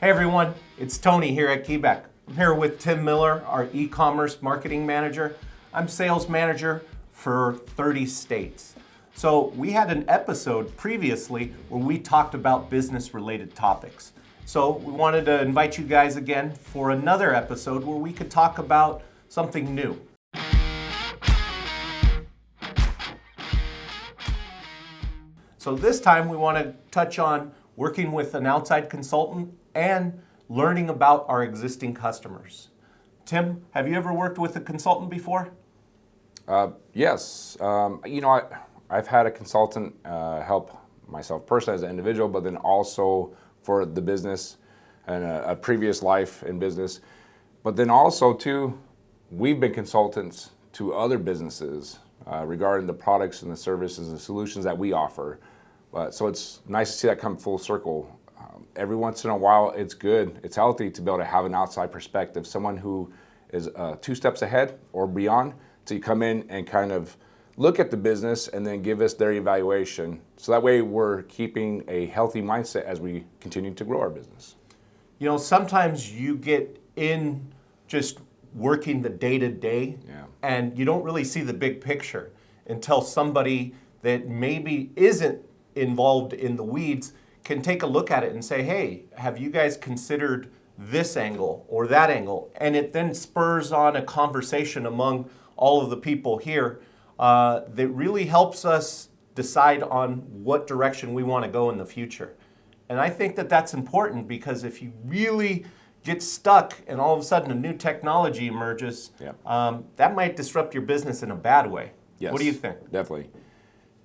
Hey everyone, it's Tony here at KEY-BAK. I'm here with Tim Miller, our e-commerce marketing manager. I'm sales manager for 30 states. So we had an episode previously where we talked about business related topics. So we wanted to invite you guys again for another episode where we could talk about something new. So this time we want to touch on working with an outside consultant and learning about our existing customers. Tim, have you ever worked with a consultant before? Yes. I've had a consultant help myself personally as an individual, but then also for the business and a previous life in business. But then also, too, we've been consultants to other businesses regarding the products and the services and solutions that we offer. So it's nice to see that come full circle. Every once in a while, it's good, it's healthy to be able to have an outside perspective, someone who is 2 steps ahead or beyond, to come in and kind of look at the business and then give us their evaluation. So that way we're keeping a healthy mindset as we continue to grow our business. You know, sometimes you get in just working the day-to-day and you don't really see the big picture until somebody that maybe isn't involved in the weeds can take a look at it and say, hey, have you guys considered this angle or that angle? And it then spurs on a conversation among all of the people here that really helps us decide on what direction we want to go in the future. And I think that that's important because if you really get stuck and all of a sudden a new technology emerges, that might disrupt your business in a bad way. Yes, what do you think? Definitely.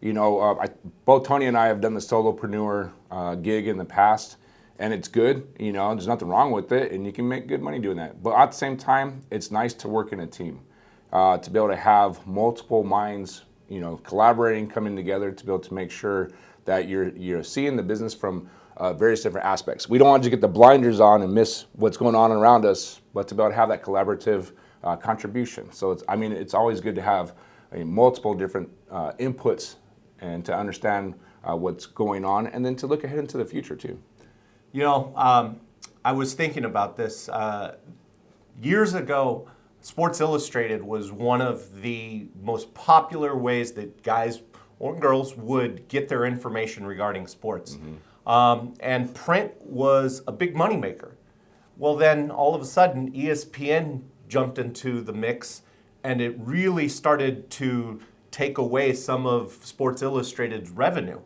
You know, both Tony and I have done the solopreneur gig in the past, and it's good. You know, there's nothing wrong with it, and you can make good money doing that. But at the same time, it's nice to work in a team, to be able to have multiple minds, you know, collaborating, coming together to be able to make sure that you're seeing the business from various different aspects. We don't want to get the blinders on and miss what's going on around us, but to be able to have that collaborative contribution. So it's always good to have multiple different inputs and to understand what's going on, and then to look ahead into the future too. You know, I was thinking about this. Years ago, Sports Illustrated was one of the most popular ways that guys or girls would get their information regarding sports. And print was a big moneymaker. Well, then all of a sudden, ESPN jumped into the mix, and it really started to take away some of Sports Illustrated's revenue.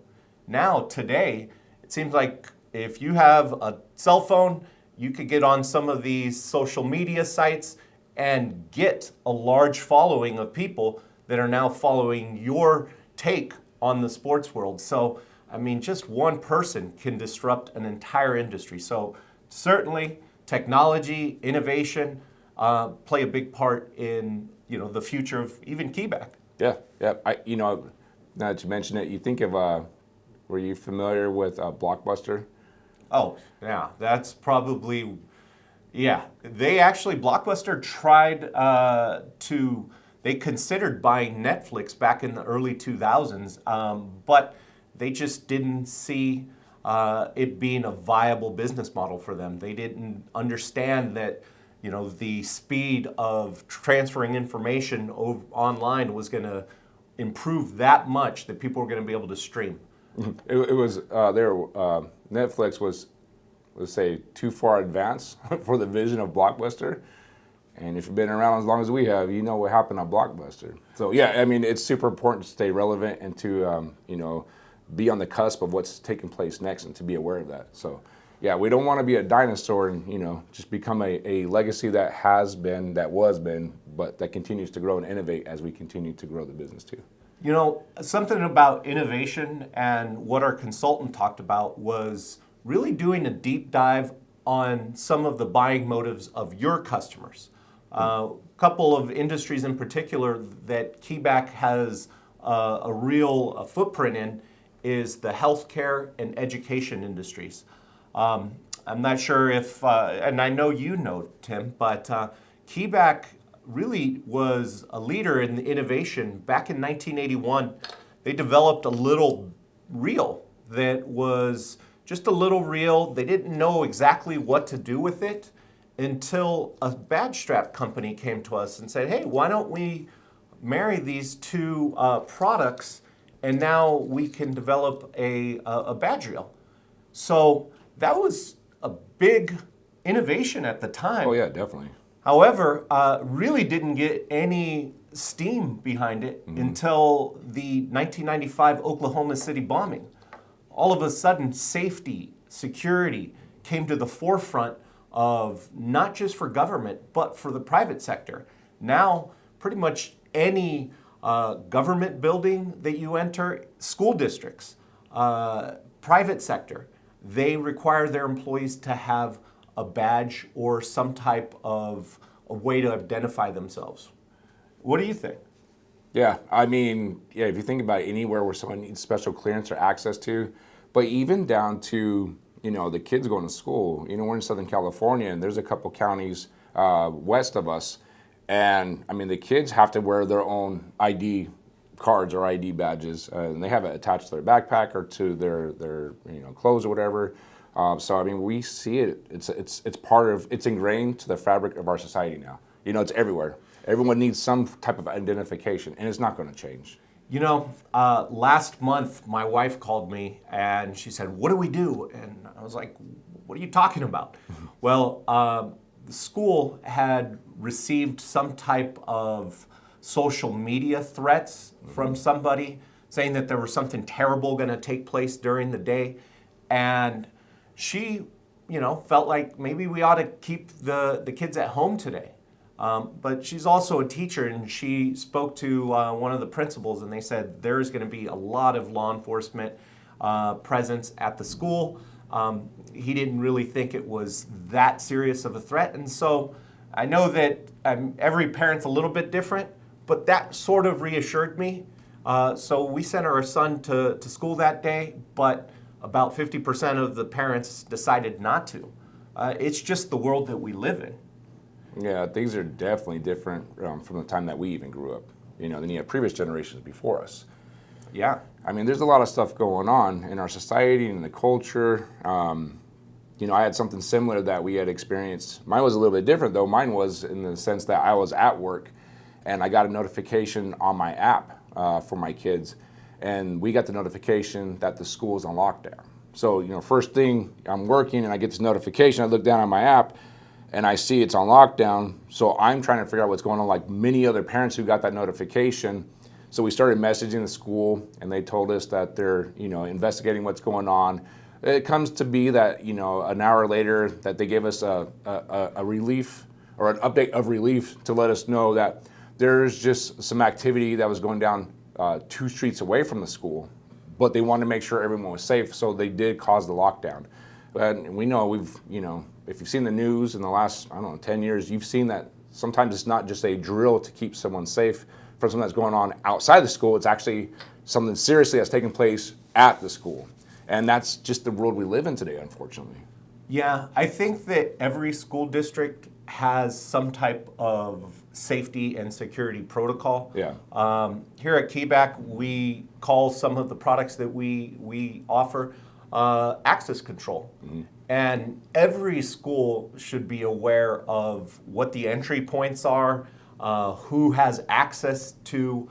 Now, today, it seems like if you have a cell phone, you could get on some of these social media sites and get a large following of people that are now following your take on the sports world. So, I mean, just one person can disrupt an entire industry. So, certainly, technology, innovation play a big part in, you know, the future of even KEY-BAK. Yeah. Now that you mention it, you think of, were you familiar with Blockbuster? Oh, yeah, that's probably, Blockbuster tried they considered buying Netflix back in the early 2000s, but they just didn't see it being a viable business model for them. They didn't understand that, you know, the speed of transferring information online was going to improve that much that people were going to be able to stream. Netflix was, let's say, too far advanced for the vision of Blockbuster. And if you've been around as long as we have, you know what happened on Blockbuster. So yeah, I mean, it's super important to stay relevant and to be on the cusp of what's taking place next and to be aware of that. So yeah, we don't want to be a dinosaur and, you know, just become a legacy that was been, but that continues to grow and innovate as we continue to grow the business too. You know, something about innovation and what our consultant talked about was really doing a deep dive on some of the buying motives of your customers. A couple of industries in particular that KEY-BAK has a real footprint in is the healthcare and education industries. I'm not sure if, and I know you know, Tim, but KEY-BAK really was a leader in innovation. Back in 1981, they developed a little reel that was just a little reel. They didn't know exactly what to do with it until a badge strap company came to us and said, hey, why don't we marry these two products, and now we can develop a badge reel. So that was a big innovation at the time. Oh, yeah, definitely. However, really didn't get any steam behind it until the 1995 Oklahoma City bombing. All of a sudden, safety, security came to the forefront of not just for government, but for the private sector. Now, pretty much any government building that you enter, school districts, private sector, they require their employees to have a badge or some type of a way to identify themselves. What do you think? Yeah, I mean, yeah, if you think about anywhere where someone needs special clearance or access to, but even down to, the kids going to school. We're in Southern California, and there's a couple counties west of us, and I mean, the kids have to wear their own ID cards or ID badges, and they have it attached to their backpack or to their clothes or whatever. So I mean, we see it. It's ingrained to the fabric of our society now. It's everywhere. Everyone needs some type of identification, and it's not going to change. Last month, my wife called me and she said, what do we do? And I was like, what are you talking about? Well, the school had received some type of social media threats from somebody saying that there was something terrible going to take place during the day. And she, felt like maybe we ought to keep the kids at home today. But she's also a teacher, and she spoke to one of the principals, and they said there's going to be a lot of law enforcement presence at the school. He didn't really think it was that serious of a threat. And so I know that every parent's a little bit different, but that sort of reassured me. So we sent our son to school that day, but about 50% of the parents decided not to. It's just the world that we live in. Yeah, things are definitely different from the time that we even grew up, than you have previous generations before us. Yeah. I mean, there's a lot of stuff going on in our society and in the culture. I had something similar that we had experienced. Mine was a little bit different, though. Mine was in the sense that I was at work, and I got a notification on my app for my kids, and we got the notification that the school is on lockdown. So, first thing, I'm working, and I get this notification. I look down on my app, and I see it's on lockdown, so I'm trying to figure out what's going on, like many other parents who got that notification. So we started messaging the school, and they told us that they're, investigating what's going on. It comes to be that, an hour later, that they gave us a relief or an update of relief to let us know that there's just some activity that was going down 2 streets away from the school, but they wanted to make sure everyone was safe, so they did cause the lockdown. And we know if you've seen the news in the last, 10 years, you've seen that sometimes it's not just a drill to keep someone safe from something that's going on outside the school. It's actually something seriously that's taking place at the school. And that's just the world we live in today, unfortunately. Yeah, I think that every school district has some type of safety and security protocol. Yeah. Here at KEY-BAK, we call some of the products that we offer access control. Mm-hmm. And every school should be aware of what the entry points are, who has access to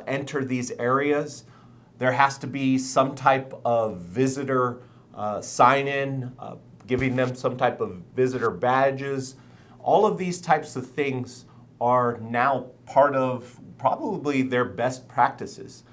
enter these areas. There has to be some type of visitor sign-in, giving them some type of visitor badges. All of these types of things are now part of probably their best practices.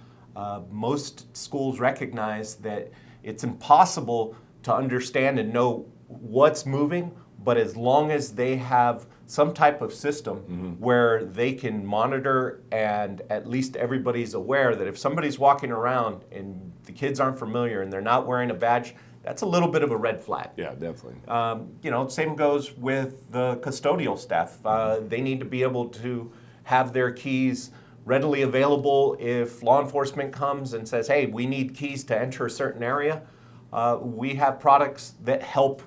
Most schools recognize that it's impossible to understand and know what's moving, but as long as they have some type of system where they can monitor and at least everybody's aware that if somebody's walking around and the kids aren't familiar and they're not wearing a badge, that's a little bit of a red flag. Yeah, definitely. Same goes with the custodial staff. They need to be able to have their keys readily available if law enforcement comes and says, hey, we need keys to enter a certain area. We have products that help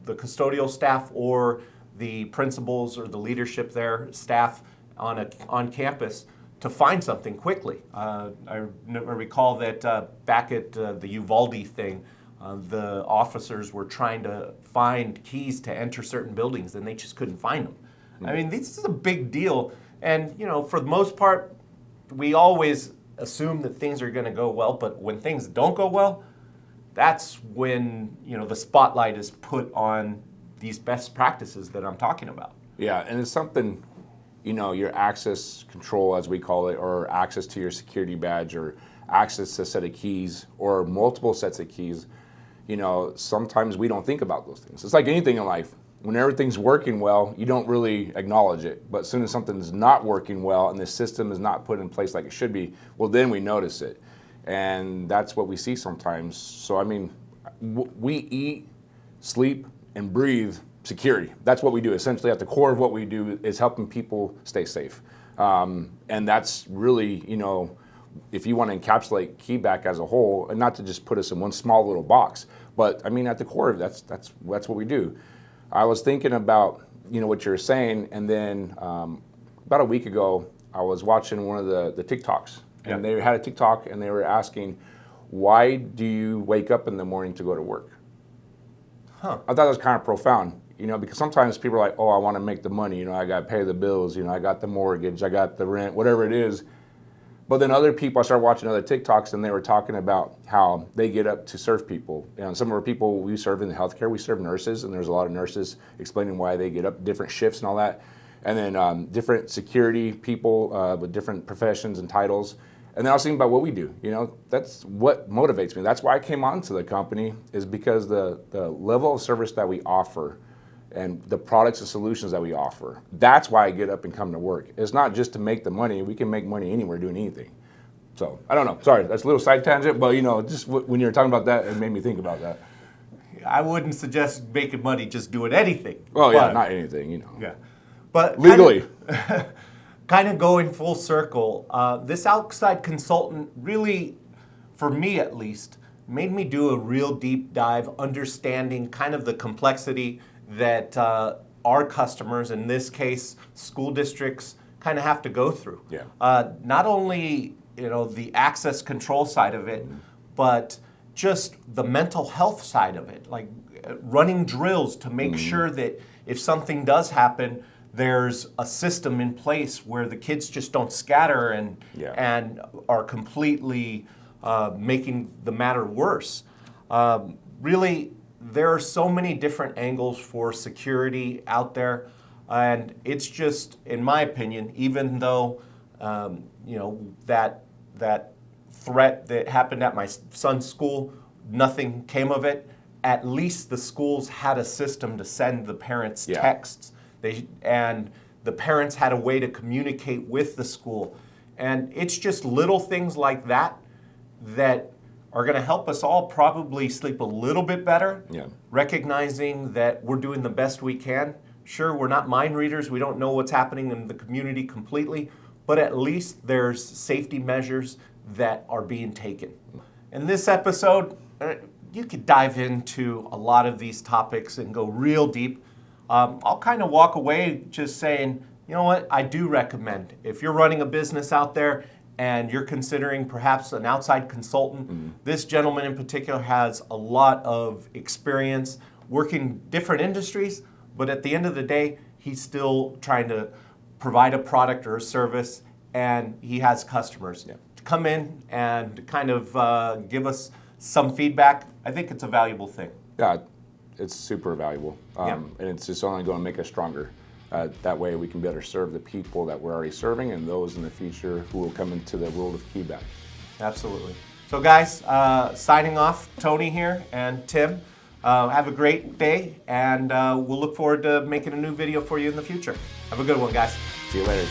the custodial staff or the principals or the leadership there, staff on campus to find something quickly. I recall that back at the Uvalde thing, The officers were trying to find keys to enter certain buildings, and they just couldn't find them. I mean, this is a big deal. And, you know, for the most part, we always assume that things are going to go well, but when things don't go well, that's when, you know, the spotlight is put on these best practices that I'm talking about. Yeah, and it's something, you know, your access control, as we call it, or access to your security badge, or access to a set of keys, or multiple sets of keys. You know, sometimes we don't think about those things. It's like anything in life. When everything's working well, you don't really acknowledge it. But as soon as something's not working well and the system is not put in place like it should be, well, then we notice it. And that's what we see sometimes. So, I mean, we eat, sleep, and breathe security. That's what we do. Essentially, at the core of what we do is helping people stay safe. And that's really, you know, if you want to encapsulate KEY-BAK as a whole, and not to just put us in one small little box, but I mean, at the core of that's what we do. I was thinking about, you know, what you're saying, and then about a week ago, I was watching one of the TikToks, and they had a TikTok, and they were asking, why do you wake up in the morning to go to work? I thought that was kind of profound, you know, because sometimes people are like, oh, I want to make the money, you know, I got to pay the bills, you know, I got the mortgage, I got the rent, whatever it is. But then other people, I started watching other TikToks, and they were talking about how they get up to serve people. You know, some of our people we serve in the healthcare, we serve nurses, and there's a lot of nurses explaining why they get up, different shifts and all that. And then different security people with different professions and titles. And then I was thinking about what we do. You know, that's what motivates me. That's why I came onto the company, is because the level of service that we offer and the products and solutions that we offer. That's why I get up and come to work. It's not just to make the money. We can make money anywhere doing anything. So, I don't know. Sorry, that's a little side tangent, but, you know, just when you were talking about that, it made me think about that. I wouldn't suggest making money just doing anything. Oh, yeah, not anything, you know. Yeah. But legally. Kind of going full circle, this outside consultant really, for me at least, made me do a real deep dive, understanding kind of the complexity that our customers, in this case, school districts, kind of have to go through. Yeah. Not only, you know, the access control side of it, but just the mental health side of it, like running drills to make sure that if something does happen, there's a system in place where the kids just don't scatter and are completely making the matter worse. Really, there are so many different angles for security out there, and it's just, in my opinion, even though you know, that threat that happened at my son's school, nothing came of it. At least the schools had a system to send the parents texts. And the parents had a way to communicate with the school. And it's just little things like that that are going to help us all probably sleep a little bit better, recognizing that we're doing the best we can. Sure, we're not mind readers. We don't know what's happening in the community completely, but at least there's safety measures that are being taken. In this episode, you could dive into a lot of these topics and go real deep. I'll kind of walk away just saying, you know what, I do recommend, if you're running a business out there and you're considering perhaps an outside consultant, this gentleman in particular has a lot of experience working different industries, but at the end of the day, he's still trying to provide a product or a service, and he has customers. To come in and kind of give us some feedback, I think it's a valuable thing. Yeah. It's super valuable, and it's just only going to make us stronger. That way we can better serve the people that we're already serving and those in the future who will come into the world of KEY-BAK. Absolutely. So guys, signing off, Tony here and Tim. Have a great day, and we'll look forward to making a new video for you in the future. Have a good one, guys. See you later.